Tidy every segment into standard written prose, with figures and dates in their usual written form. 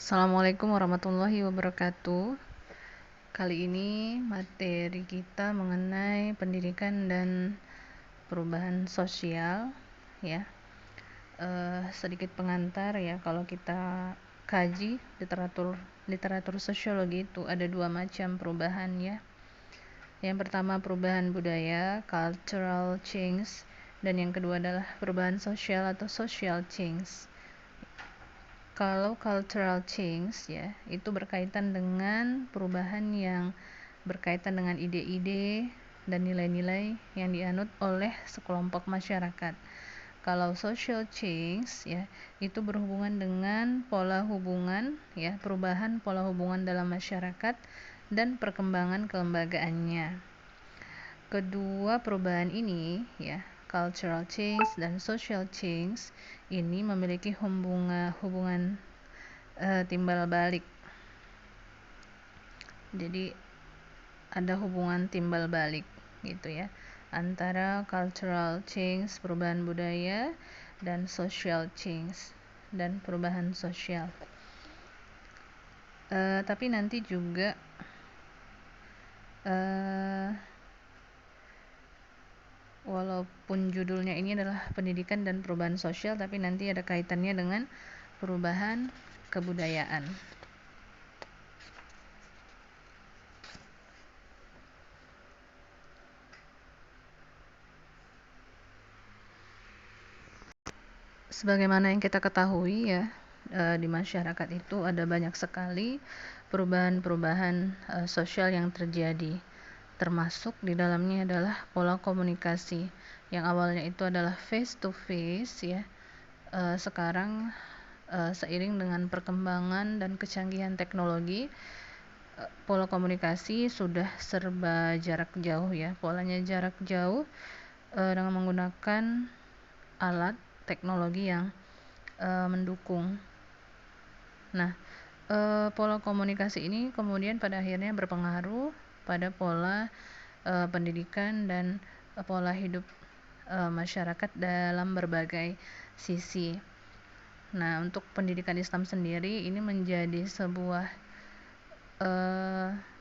Assalamualaikum warahmatullahi wabarakatuh. Kali ini materi kita mengenai pendidikan dan perubahan sosial, ya. Sedikit pengantar ya, kalau kita kaji literatur sosiologi itu ada dua macam perubahan ya. Yang pertama perubahan budaya, cultural change, dan yang kedua adalah perubahan sosial atau social change. Kalau cultural change ya, itu berkaitan dengan perubahan yang berkaitan dengan ide-ide dan nilai-nilai yang dianut oleh sekelompok masyarakat. Kalau social change ya, itu berhubungan dengan pola hubungan ya, perubahan pola hubungan dalam masyarakat dan perkembangan kelembagaannya. Kedua perubahan ini ya, cultural change dan social change ini memiliki hubungan timbal balik. Jadi ada hubungan timbal balik gitu ya, antara cultural change, perubahan budaya, dan social change dan perubahan sosial. Tapi nanti juga walaupun judulnya ini adalah pendidikan dan perubahan sosial, tapi nanti ada kaitannya dengan perubahan kebudayaan. Sebagaimana yang kita ketahui ya, di masyarakat itu ada banyak sekali perubahan-perubahan sosial yang terjadi. Termasuk di dalamnya adalah pola komunikasi yang awalnya itu adalah face to face ya. Sekarang seiring dengan perkembangan dan kecanggihan teknologi, pola komunikasi sudah serba jarak jauh ya. Polanya jarak jauh dengan menggunakan alat teknologi yang mendukung. Nah, pola komunikasi ini kemudian pada akhirnya berpengaruh pada pola pendidikan dan pola hidup masyarakat dalam berbagai sisi. Nah, untuk pendidikan Islam sendiri ini menjadi sebuah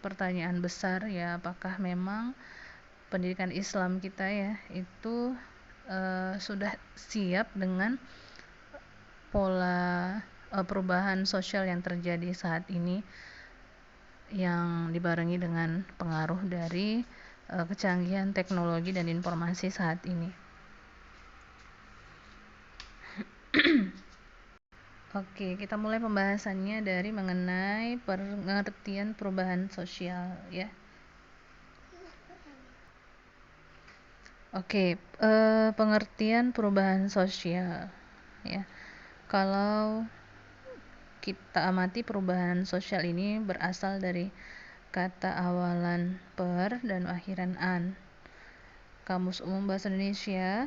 pertanyaan besar ya, apakah memang pendidikan Islam kita ya itu sudah siap dengan pola perubahan sosial yang terjadi saat ini, yang dibarengi dengan pengaruh dari kecanggihan teknologi dan informasi saat ini. Oke, kita mulai pembahasannya dari mengenai pengertian perubahan sosial ya. Oke, pengertian perubahan sosial ya. Kalau kita amati perubahan sosial ini berasal dari kata awalan per dan akhiran an. Kamus Umum Bahasa Indonesia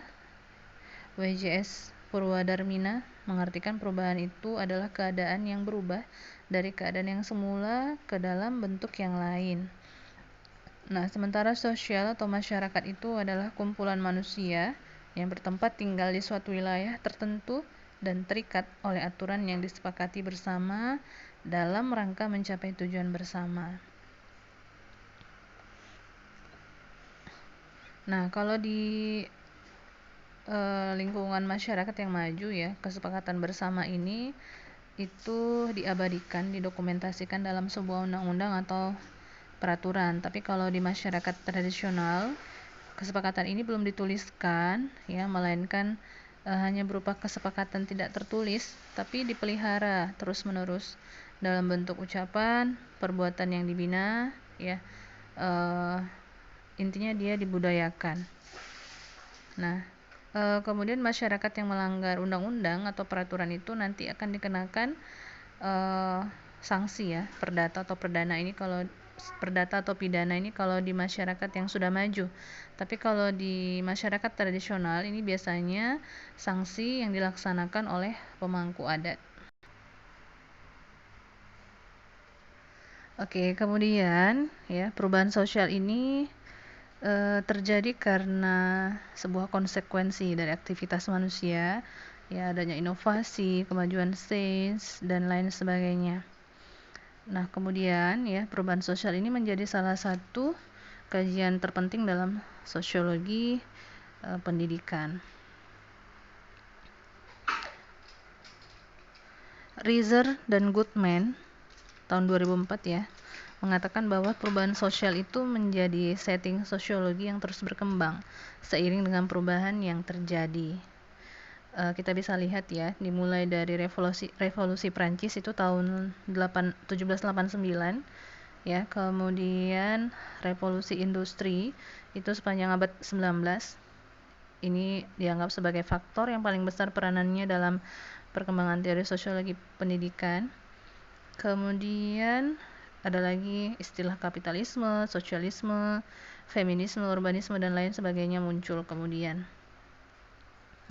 WJS Purwadarmina mengartikan perubahan itu adalah keadaan yang berubah dari keadaan yang semula ke dalam bentuk yang lain. Nah, sementara sosial atau masyarakat itu adalah kumpulan manusia yang bertempat tinggal di suatu wilayah tertentu dan terikat oleh aturan yang disepakati bersama dalam rangka mencapai tujuan bersama. Nah, kalau di lingkungan masyarakat yang maju ya, kesepakatan bersama ini itu diabadikan, didokumentasikan dalam sebuah undang-undang atau peraturan. Tapi kalau di masyarakat tradisional, kesepakatan ini belum dituliskan ya, melainkan hanya berupa kesepakatan tidak tertulis, tapi dipelihara terus-menerus dalam bentuk ucapan, perbuatan yang dibina ya. Intinya dia dibudayakan. Nah, kemudian masyarakat yang melanggar undang-undang atau peraturan itu nanti akan dikenakan sanksi ya, perdata atau perdana ini kalau perdata atau pidana ini kalau di masyarakat yang sudah maju. Tapi kalau di masyarakat tradisional ini biasanya sanksi yang dilaksanakan oleh pemangku adat. Oke, kemudian ya, perubahan sosial ini terjadi karena sebuah konsekuensi dari aktivitas manusia ya adanya inovasi, kemajuan sains dan lain sebagainya. Nah, kemudian ya perubahan sosial ini menjadi salah satu kajian terpenting dalam sosiologi pendidikan. Reiser dan Goodman tahun 2004 ya mengatakan bahwa perubahan sosial itu menjadi setting sosiologi yang terus berkembang seiring dengan perubahan yang terjadi. Kita bisa lihat ya, dimulai dari revolusi Prancis itu tahun 1789 ya, kemudian revolusi industri itu sepanjang abad 19. Ini dianggap sebagai faktor yang paling besar peranannya dalam perkembangan teori sosiologi pendidikan. Kemudian ada lagi istilah kapitalisme, sosialisme, feminisme, urbanisme dan lain sebagainya muncul kemudian.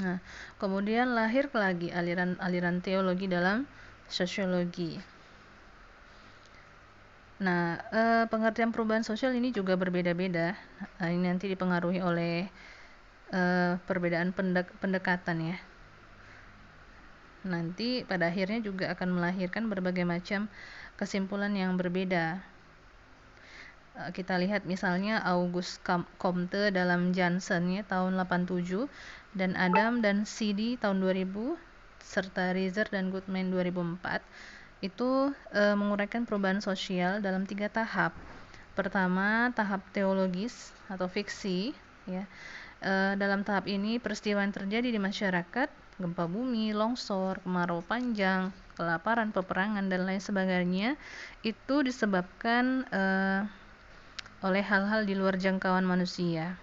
Nah, kemudian lahir lagi aliran-aliran teologi dalam sosiologi. Nah, pengertian perubahan sosial ini juga berbeda-beda. Ini nanti dipengaruhi oleh perbedaan pendekatan ya. Nanti pada akhirnya juga akan melahirkan berbagai macam kesimpulan yang berbeda. Kita lihat misalnya Auguste Comte dalam Jansen ya, tahun 87 dan Adam dan CD tahun 2000 serta Reiser dan Goodman 2004 itu menguraikan perubahan sosial dalam 3 tahap. Pertama, tahap teologis atau fiksi ya. Dalam tahap ini peristiwa yang terjadi di masyarakat, gempa bumi, longsor, kemarau panjang, kelaparan, peperangan dan lain sebagainya itu disebabkan oleh hal-hal di luar jangkauan manusia.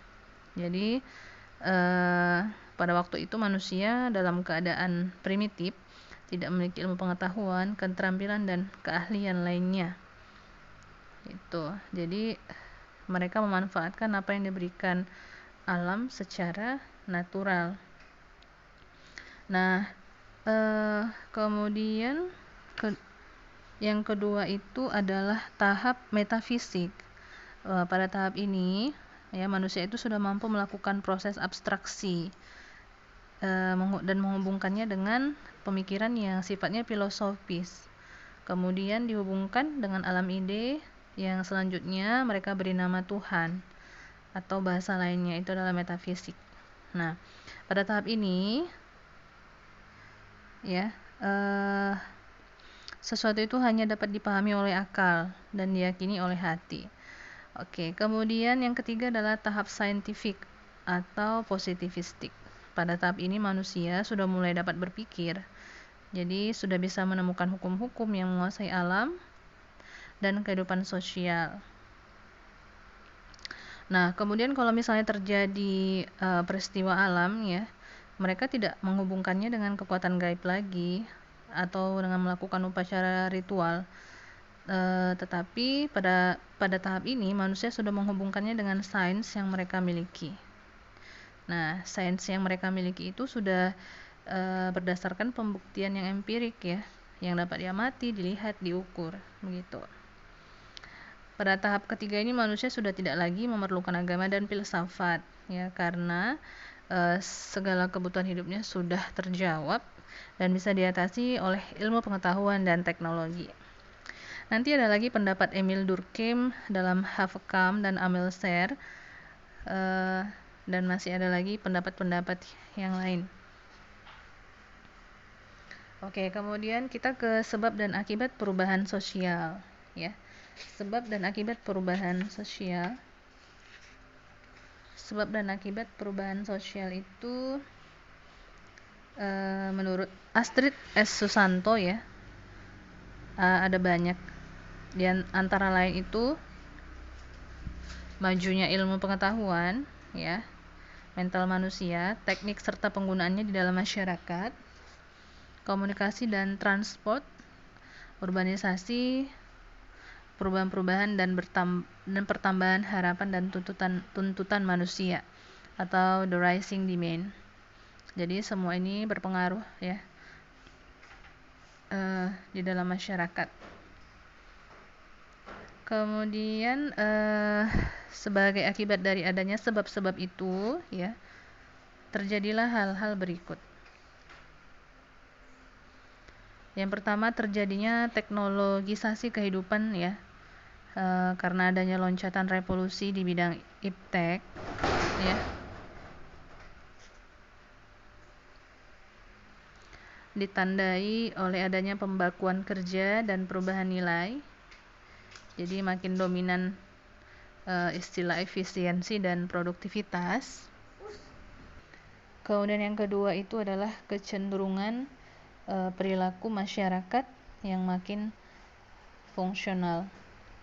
Jadi pada waktu itu manusia dalam keadaan primitif, tidak memiliki ilmu pengetahuan, keterampilan dan keahlian lainnya. Itu. Jadi mereka memanfaatkan apa yang diberikan alam secara natural. Nah, kemudian yang kedua itu adalah tahap metafisik. Pada tahap ini, ya manusia itu sudah mampu melakukan proses abstraksi dan menghubungkannya dengan pemikiran yang sifatnya filosofis. Kemudian dihubungkan dengan alam ide yang selanjutnya mereka beri nama Tuhan atau bahasa lainnya, itu adalah metafisik. Nah, pada tahap ini ya sesuatu itu hanya dapat dipahami oleh akal dan diyakini oleh hati. Oke, kemudian yang ketiga adalah tahap saintifik atau positivistik. Pada tahap ini manusia sudah mulai dapat berpikir, jadi sudah bisa menemukan hukum-hukum yang menguasai alam dan kehidupan sosial. Nah, kemudian kalau misalnya terjadi peristiwa alam ya, mereka tidak menghubungkannya dengan kekuatan gaib lagi atau dengan melakukan upacara ritual. Tetapi pada tahap ini manusia sudah menghubungkannya dengan sains yang mereka miliki. Nah, sains yang mereka miliki itu sudah berdasarkan pembuktian yang empirik ya, yang dapat diamati, dilihat, diukur, begitu. Pada tahap ketiga ini manusia sudah tidak lagi memerlukan agama dan filsafat ya, karena segala kebutuhan hidupnya sudah terjawab dan bisa diatasi oleh ilmu pengetahuan dan teknologi. Nanti ada lagi pendapat Emil Durkheim dalam Havekam dan Amilcar, dan masih ada lagi pendapat-pendapat yang lain. Oke, kemudian kita ke sebab dan akibat perubahan sosial ya. Sebab dan akibat perubahan sosial. Sebab dan akibat perubahan sosial itu menurut Astrid S. Susanto ya, ada banyak. Di antara lain itu majunya ilmu pengetahuan ya, mental manusia, teknik serta penggunaannya di dalam masyarakat, komunikasi dan transport, urbanisasi, perubahan-perubahan dan pertambahan harapan dan tuntutan manusia atau the rising demand. Jadi semua ini berpengaruh ya di dalam masyarakat. Kemudian sebagai akibat dari adanya sebab-sebab itu ya, terjadilah hal-hal berikut. Yang pertama, terjadinya teknologisasi kehidupan ya, karena adanya loncatan revolusi di bidang iptek ya, ditandai oleh adanya pembakuan kerja dan perubahan nilai. Jadi makin dominan istilah efisiensi dan produktivitas. Kemudian yang kedua itu adalah kecenderungan perilaku masyarakat yang makin fungsional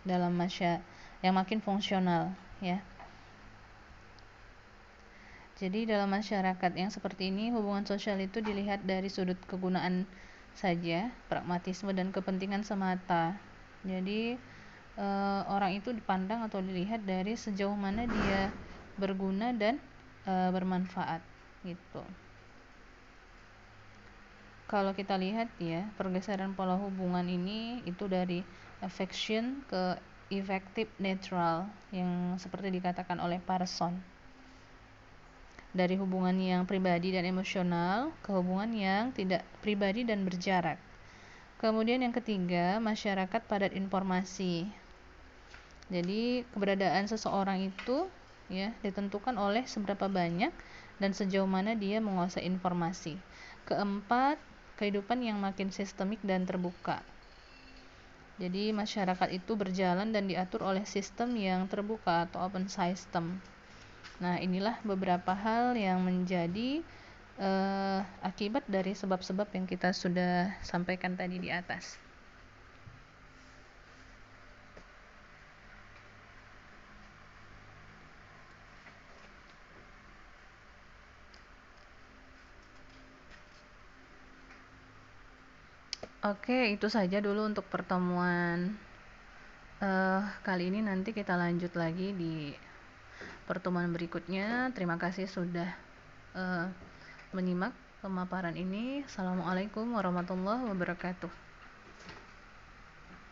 yang makin fungsional ya. Jadi dalam masyarakat yang seperti ini, hubungan sosial itu dilihat dari sudut kegunaan saja, pragmatisme dan kepentingan semata. Jadi orang itu dipandang atau dilihat dari sejauh mana dia berguna dan bermanfaat gitu. Kalau kita lihat ya, pergeseran pola hubungan ini itu dari affection ke effective neutral yang seperti dikatakan oleh Parson. Dari hubungan yang pribadi dan emosional ke hubungan yang tidak pribadi dan berjarak. Kemudian yang ketiga, masyarakat padat informasi. Jadi keberadaan seseorang itu ya ditentukan oleh seberapa banyak dan sejauh mana dia menguasai informasi. Keempat, kehidupan yang makin sistemik dan terbuka. Jadi masyarakat itu berjalan dan diatur oleh sistem yang terbuka atau open system. Nah, inilah beberapa hal yang menjadi akibat dari sebab-sebab yang kita sudah sampaikan tadi di atas. Oke, itu saja dulu untuk pertemuan kali ini. Nanti kita lanjut lagi di pertemuan berikutnya. Terima kasih sudah menyimak pemaparan ini. Assalamualaikum warahmatullahi wabarakatuh.